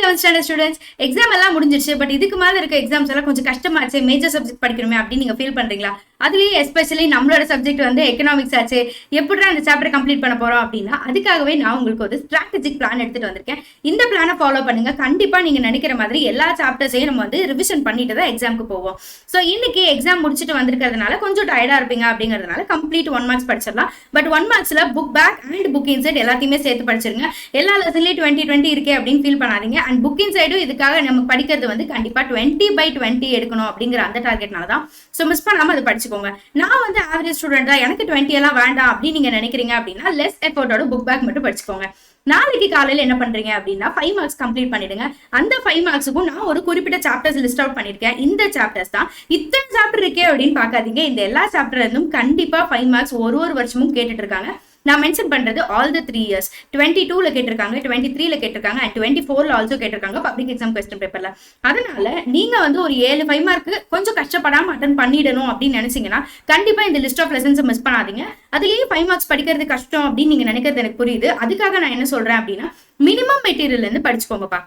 11th standard students, exam எல்லாம் முடிஞ்சிருச்சு. But இதுக்கு மேல இருக்க எக்ஸாம்ஸ் எல்லாம் கொஞ்சம் கஷ்டமாச்சு, மேஜர் சப்ஜெக்ட் படிக்கணுமே அப்படின்னு நீங்க ஃபீல் பண்றீங்களா? அதுலயும் எஸ்பெஷலி நம்மளோட சப்ஜெக்ட் வந்து எக்கனாமிக்ஸ் ஆச்சு. எப்படிதான் இந்த சாப்டர் கம்ப்ளீட் பண்ண போறோம் அப்படின்னா, அதுக்காகவே நான் உங்களுக்கு ஒரு ஸ்ட்ராட்டஜிக் பிளான் எடுத்துட்டு வந்திருக்கேன். இந்த பிளானை ஃபாலோ பண்ணுங்க. கண்டிப்பா நீங்க நினைக்கிற மாதிரி எல்லா சாப்டர்ஸையும் நம்ம வந்து ரிவிஷன் பண்ணிட்டு தான் எக்ஸாமுக்கு போவோம். ஸோ இன்னைக்கு எக்ஸாம் முடிச்சுட்டு வந்திருக்கிறதுனால கொஞ்சம் டயர்டா இருப்பீங்க அப்படிங்கிறதுனால கம்ப்ளீட் 1 மார்க்ஸ் படிச்சிடலாம். பட் 1 மார்க்ஸ்ல book back and book inside எல்லாத்தையுமே சேர்த்து படிச்சிருங்க. எல்லா லெசன்லயும் 20 இருக்கே அப்படின்னு ஃபீல் பண்ணாதீங்க. அண்ட் புக் இன்சைடும் இதுக்காக நம்ம படிக்கிறது வந்து கண்டிப்பா 20/20 எடுக்கணும் அப்படிங்கிற அந்த டார்கெட்னால தான். ஸோ மிஸ் பண்ணாம அதை படிச்சுக்கோங்க. நான் வந்து ஆவரேஜ் ஸ்டூடெண்ட் தான், எனக்கு 20 எல்லாம் வேண்டாம் அப்படின்னு நீங்க நினைக்கிறீங்க அப்படின்னா லெஸ் எஃபோர்ட்டோட புக் பேக் மட்டும் படிச்சுக்கோங்க. நாளைக்கு காலையில என்ன பண்றீங்க அப்படின்னா 5 மார்க்ஸ் கம்ப்ளீட் பண்ணிடுங்க. அந்த 5 மார்க்ஸுக்கும் நான் ஒரு குறிப்பிட்ட சாப்டர்ஸ் லிஸ்ட் அவுட் பண்ணிருக்கேன். இந்த சாப்டர்ஸ் தான். இத்தனை சாப்டர் இருக்கே அப்படின்னு பாக்காதீங்க. இந்த எல்லா சாப்டர்ல இருந்தும் கண்டிப்பா 5 மார்க்ஸ் ஒரு வருஷமும் கேட்டுட்டு இருக்காங்க. நான் மென்ஷன் பண்றது ஆல் த 3 இயர்ஸ். 22ல கேட்டிருக்காங்க, 23ல கேட்டிருக்காங்க, அண்ட் 24ல ஆல்சோ கேட்டிருக்காங்க பப்ளிக் எக்ஸாம் கொஸ்டின் பேப்பர்ல. அதனால நீங்க வந்து ஒரு 7 5 மார்க்கு கொஞ்சம் கஷ்டப்படாம அட்டன் பண்ணிடணும் அப்படின்னு நினைச்சீங்கன்னா கண்டிப்பா இந்த லிஸ்ட் ஆஃப் லெசன்ஸ் மிஸ் பண்ணாதீங்க. அதுலயே 5 மார்க்ஸ் படிக்கிறது கஷ்டம் அப்படின்னு நீங்க நினைக்கிறது எனக்கு புரியுது. அதுக்காக நான் என்ன சொல்றேன் அப்படின்னா மினிமம் மெட்டீரியல்ல இருந்து படிச்சுக்கோங்கப்பா.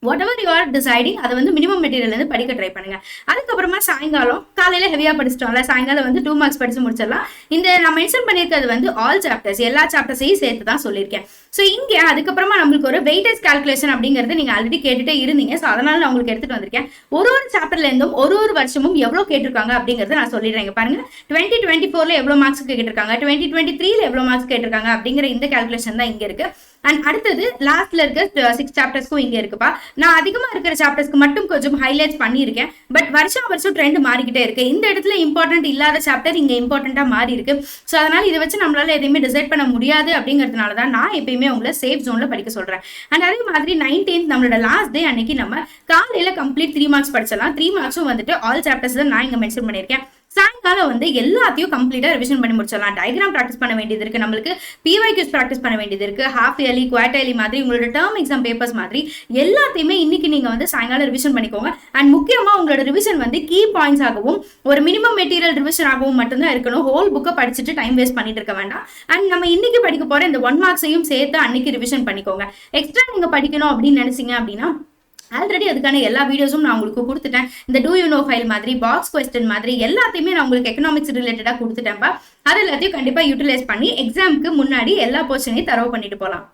Whatever you are deciding அதை வந்து மினிமம் மெட்டீரியல் இருந்து படிக்க ட்ரை பண்ணுங்க. அதுக்கப்புறமா சாயங்காலம் காலையில ஹெவியா படிச்சிட்டோம்ல, சாயங்காலம் வந்து 2 மார்க்ஸ் படிச்சு முடிச்சிடலாம். இந்த நான் மென்ஷன் பண்ணியிருக்கிறது வந்து ஆல் சாப்டர்ஸ், எல்லா சாப்டர்ஸையும் சேர்த்து தான் சொல்லியிருக்கேன். ஸோ இங்க அதுக்கப்புறமா நம்மளுக்கு ஒரு வெயிட்டேஜ் கால்குலேஷன் அப்படிங்கிறது நீங்க ஆல்ரெடி கேட்டுட்டே இருந்தீங்க. ஸோ அதனால நான் உங்களுக்கு எடுத்துட்டு வந்திருக்கேன். ஒரு சாப்டர்ல இருந்தும் ஒரு வருஷமும் எவ்வளவு கேட்டிருக்காங்க அப்படிங்கறத நான் சொல்லிடுறேன். பாருங்க, 2024ல எவ்வளவு மார்க்ஸ் கேட்டிருக்காங்க, 2023ல எவ்வளவு மார்க்ஸ் கேட்டிருக்காங்க அப்படிங்கிற இந்த கால்குலேஷன் தான் இங்க இருக்கு. அண்ட் அடுத்தது லாஸ்ட்ல இருக்க 6 சாப்டர்ஸ்க்கும் இங்க இருக்குப்பா. நான் அதிகமா இருக்கிற சாப்டர்ஸ்க்கு மட்டும் கொஞ்சம் ஹைலைட்ஸ் பண்ணியிருக்கேன். பட் வருஷம் ட்ரெண்ட் மாறிக்கிட்டே இருக்கு. இந்த இடத்துல இம்பார்ட்டன்ட் இல்லாத சாப்டர் இங்க இம்பார்ட்டன்டா மாறி இருக்கு. ஸோ அதனால இதை வச்சு நம்மளால எதையுமே டிசைட் பண்ண முடியாது அப்படிங்கிறதுனால தான் நான் எப்பயுமே உங்களை சேஃப் ஜோன்ல படிக்க சொல்றேன். அண்ட் அதே மாதிரி 19th நம்மளோட லாஸ்ட் டே அன்னைக்கு நம்ம காலையில கம்ப்ளீட் 3 மார்க்ஸ் படிச்சிடலாம். 3 மார்க்ஸும் வந்துட்டு ஆல் சாப்டர்ஸ் தான் நான் இங்க மென்ஷன் பண்ணியிருக்கேன். சாயங்காலம் வந்து எல்லாத்தையும் கம்ப்ளீட்டா ரிவிஷன் பண்ணி முடிச்சிடலாம். டயக்ராம் ப்ராக்டிஸ் பண்ண வேண்டியது இருக்கு, நம்மளுக்கு PYQs ப்ராக்டிஸ் பண்ண வேண்டியது இருக்கு, ஹாஃப் இயர்லி குவார்டர்லி மாதிரி உங்களோட டேர்ம் எக்ஸாம் பேப்பர்ஸ் மாதிரி எல்லாத்தையுமே இன்னைக்கு நீங்க வந்து சாயங்காலம் ரிவிஷன் பண்ணிக்கோங்க. அண்ட் முக்கியமா உங்களோட ரிவிஷன் வந்து கீ பாயிண்ட்ஸ் ஆகவும் ஒரு மினிமம் மெட்டீரியல் ரிவிஷன் ஆகவும் மட்டும்தான் இருக்கணும். ஹோல் புக்கை படிச்சுட்டு டைம் வேஸ்ட் பண்ணிட்டு இருக்க வேண்டாம். அண்ட் நம்ம இன்னைக்கு படிக்க போற இந்த 1 மார்க்ஸையும் சேர்த்து அன்னைக்கு ரிவிஷன் பண்ணிக்கோங்க. எக்ஸ்ட்ரா நீங்க படிக்கணும் அப்படின்னு நினைச்சீங்க அப்படின்னா ஆல்ரெடி அதுக்கான எல்லா வீடியோஸும் நான் உங்களுக்கு கொடுத்துட்டேன். இந்த டூ யூ நோ ஃபைல் மாதிரி, பாக்ஸ் கொஸ்டின் மாதிரி எல்லாத்தையுமே நான் உங்களுக்கு எக்கனாமிக்ஸ் ரிலேட்டடா கொடுத்துட்டேன்ப்பா. அது எல்லாத்தையும் கண்டிப்பா யூட்டிலைஸ் பண்ணி எக்ஸாமுக்கு முன்னாடி எல்லா போர்ஷனையும் தரவு பண்ணிட்டு போகலாம்.